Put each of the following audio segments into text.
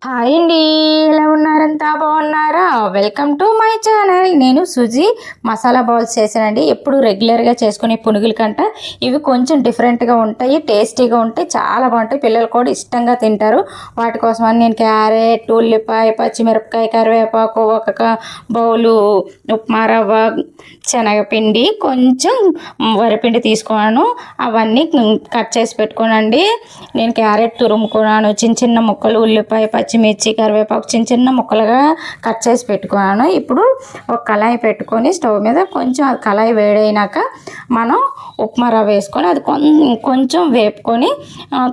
Hi అండి, ఎలా ఉన్నారంతా? బాగున్నారా? Welcome to my channel. నేను సుజీ మసాలా బౌల్స్ చేశానండి. ఎప్పుడు రెగ్యులర్గా చేసుకునే పునుగుల కంట ఇవి కొంచెం డిఫరెంట్గా ఉంటాయి, టేస్టీగా ఉంటాయి, చాలా బాగుంటాయి. పిల్లలు కూడా ఇష్టంగా తింటారు. వాటి కోసమని నేను క్యారెట్, ఉల్లిపాయ, పచ్చిమిరపకాయ, కరివేపాకు, ఒక బౌలు ఉప్మా రవ్వ, శనగపిండి, కొంచెం వరిపిండి తీసుకున్నాను. అవన్నీ కట్ చేసి పెట్టుకోనండి. నేను క్యారెట్ తురుముకున్నాను, చిన్న చిన్న ముక్కలు, ఉల్లిపాయ, పచ్చిమిర్చి, కరివేపాకు చిన్న చిన్న ముక్కలుగా కట్ చేసి పెట్టుకున్నాను. ఇప్పుడు ఒక కళాయి పెట్టుకొని స్టవ్ మీద కొంచెం కళాయి వేడైనాక మనం ఉప్మా రవ్వ వేసుకొని అది కొంచెం వేపుకొని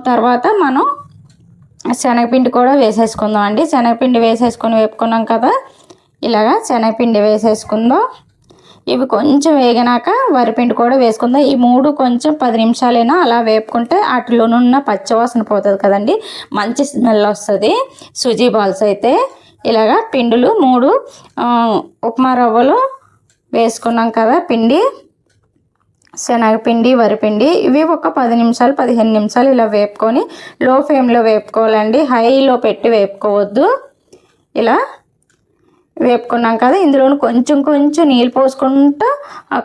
తర్వాత మనం శనగపిండి కూడా వేసేసుకుందాం అండి. శనగపిండి వేసేసుకొని వేపుకున్నాం కదా, ఇలాగా శనగపిండి వేసేసుకుందాం. ఇవి కొంచెం వేగినాక వరిపిండి కూడా వేసుకుందాం. ఈ మూడు కొంచెం 10 నిమిషాలైనా అలా వేపుకుంటే వాటిలోనున్న పచ్చివాసన పోతుంది కదండి, మంచి స్మెల్ వస్తుంది. సుజీ బాల్స్ అయితే ఇలాగా పిండులు 3 ఉప్మా రవ్వలు వేసుకున్నాం కదా, పిండి, శనగపిండి, వరిపిండి, ఇవి ఒక 10 నిమిషాలు 15 నిమిషాలు ఇలా వేపుకొని లో ఫ్లేమ్లో వేపుకోవాలండి. హైలో పెట్టి వేపుకోవద్దు. ఇలా వేపుకున్నాం కదా, ఇందులో కొంచెం కొంచెం నీళ్ళు పోసుకుంటూ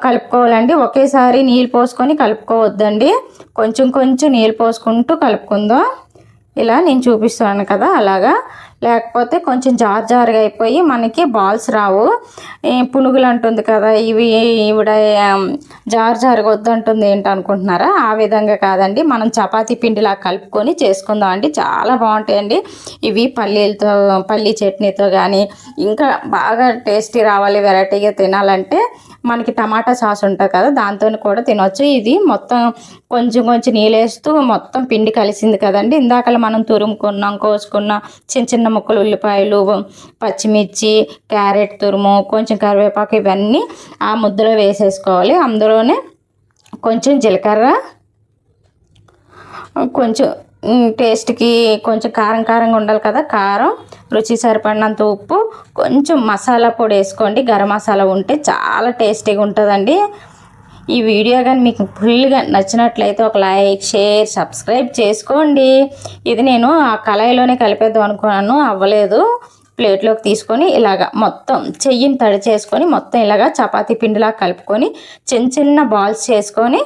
కలుపుకోవాలండి. ఒకేసారి నీళ్ళు పోసుకొని కలుపుకోవద్దండి, కొంచెం కొంచెం నీళ్ళు పోసుకుంటూ కలుపుకుందాం. ఇలా నేను చూపిస్తాను కదా, అలాగా. లేకపోతే కొంచెం జారుగా అయిపోయి మనకి బాల్స్ రావు. పునుగులు అంటుంది కదా, ఇవిడ జారుగా వద్దంటుంది ఏంటనుకుంటున్నారా? ఆ విధంగా కాదండి, మనం చపాతీ పిండిలా కలుపుకొని చేసుకుందాం అండి. చాలా బాగుంటాయండి ఇవి. పల్లీ చట్నీతో కానీ, ఇంకా బాగా టేస్టీ రావాలి, వెరైటీగా తినాలంటే మనకి టమాటా సాస్ ఉంటుంది కదా, దాంతో కూడా తినవచ్చు. ఇది మొత్తం కొంచెం కొంచెం నీళ్ళు వేస్తూ మొత్తం పిండి కలిసింది కదండి. ఇందాకలా మనం తురుముకున్నాం, కోసుకున్న చిన్న చిన్న ముక్కలు, ఉల్లిపాయలు, పచ్చిమిర్చి, క్యారెట్ తురుము, కొంచెం కరివేపాకు, ఇవన్నీ ఆ ముద్దలో వేసేసుకోవాలి. అందులోనే కొంచెం జీలకర్ర, కొంచెం టేస్ట్కి కొంచెం కారంగా ఉండాలి కదా, కారం, రుచి సరిపడినంత ఉప్పు, కొంచెం మసాలా పొడి వేసుకోండి. గరం మసాలా ఉంటే చాలా టేస్టీగా ఉంటుందండి. ఈ వీడియో కానీ మీకు ఫుల్గా నచ్చినట్లయితే ఒక లైక్, షేర్, సబ్స్క్రైబ్ చేసుకోండి. ఇది నేను ఆ కళాయిలోనే కలిపేద్దాం అనుకున్నాను, అవ్వలేదు. ప్లేట్లోకి తీసుకొని ఇలాగ మొత్తం చెయ్యిని తడి చేసుకొని మొత్తం ఇలాగ చపాతీ పిండిలా కలుపుకొని చిన్న చిన్న బాల్స్ చేసుకొని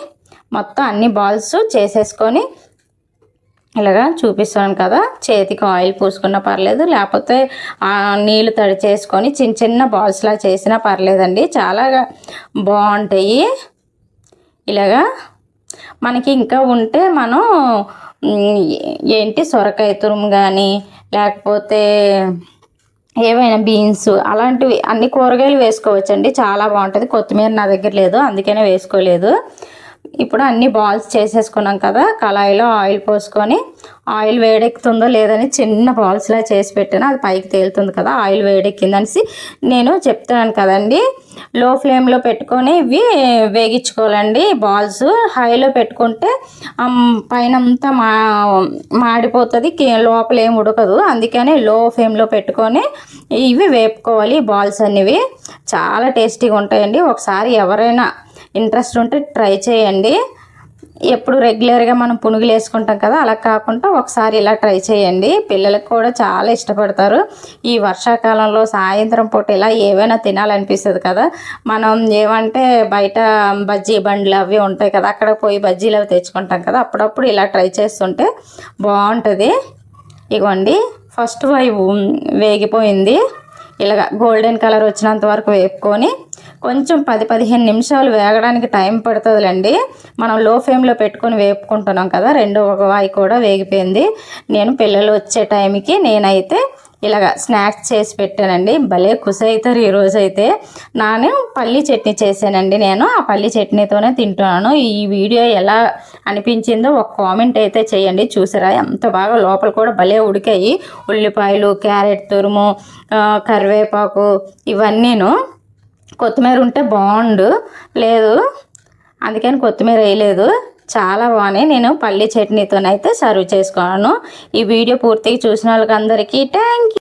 మొత్తం అన్ని బాల్స్ చేసేసుకొని ఇలాగా చూపిస్తాను కదా, చేతికి ఆయిల్ పూసుకున్నా పర్లేదు, లేకపోతే నీళ్ళు తడి చేసుకొని చిన్న చిన్న బాల్స్లా చేసినా పర్లేదండి, చాలా బాగుంటాయి. ఇలాగా మనకి ఇంకా ఉంటే మనం సొరకాయ తురుము కానీ, లేకపోతే ఏవైనా బీన్స్, అలాంటివి అన్ని కూరగాయలు వేసుకోవచ్చండి, చాలా బాగుంటుంది. కొత్తిమీర నా దగ్గర లేదు, అందుకనే వేసుకోలేదు. ఇప్పుడు అన్ని బాల్స్ చేసేసుకున్నాం కదా, కళాయిలో ఆయిల్ పోసుకొని, ఆయిల్ వేడెక్కుతుందో లేదని చిన్న బాల్స్లా చేసి పెట్టాను, అది పైకి తేలుతుంది కదా, ఆయిల్ వేడెక్కిందనేసి నేను చెప్తున్నాను కదండి. లో ఫ్లేమ్లో పెట్టుకొని ఇవి వేగించుకోవాలండి. బాల్స్ హైలో పెట్టుకుంటే పైన అంతా మాడిపోతుంది, లోపల ఏం ఉడకదు. అందుకని లో ఫ్లేమ్లో పెట్టుకొని ఇవి వేపుకోవాలి. బాల్స్ అనేవి చాలా టేస్టీగా ఉంటాయండి. ఒకసారి ఎవరైనా ఇంట్రెస్ట్ ఉంటే ట్రై చేయండి. ఎప్పుడు రెగ్యులర్గా మనం పునుగులు వేసుకుంటాం కదా, అలా కాకుండా ఒకసారి ఇలా ట్రై చేయండి. పిల్లలకు కూడా చాలా ఇష్టపడతారు. ఈ వర్షాకాలంలో సాయంత్రం పూట ఇలా ఏవైనా తినాలనిపిస్తుంది కదా, మనం ఏమంటే బయట బజ్జీ బండ్లు అవి ఉంటాయి కదా, అక్కడ పోయి బజ్జీలు అవి తెచ్చుకుంటాం కదా, అప్పుడప్పుడు ఇలా ట్రై చేస్తుంటే బాగుంటుంది. ఇగోండి, ఫస్ట్ వేగిపోయింది. ఇలాగ గోల్డెన్ కలర్ వచ్చినంత వరకు వేపుకొని కొంచెం 10-15 నిమిషాలు వేగడానికి టైం పడుతుందిలేండి. మనం లో ఫ్లేమ్లో పెట్టుకొని వేపుకుంటున్నాం కదా. రెండో ఒక వాయి కూడా వేగిపోయింది. నేను పిల్లలు వచ్చే టైంకి నేనైతే ఇలాగ స్నాక్స్ చేసి పెట్టానండి. భలే ఖుషి అవుతారు ఈరోజు అయితే. నేను పల్లీ చట్నీ చేశానండి, నేను ఆ పల్లీ చట్నీతోనే తింటున్నాను. ఈ వీడియో ఎలా అనిపించిందో ఒక కామెంట్ అయితే చేయండి. చూసారా ఎంత బాగా లోపల కూడా భలే ఉడికాయి. ఉల్లిపాయలు, క్యారెట్ తురుము, కరివేపాకు, ఇవన్నీను. కొత్తిమీర ఉంటే బాగుండు, లేదు, అందుకని కొత్తిమీర వేయలేదు. చాలా బాగున్నాయి. నేను పల్లీ చట్నీతోనైతే సర్వ్ చేసుకున్నాను. ఈ వీడియో పూర్తిగా చూసిన వాళ్ళకి అందరికీ థ్యాంక్ యూ.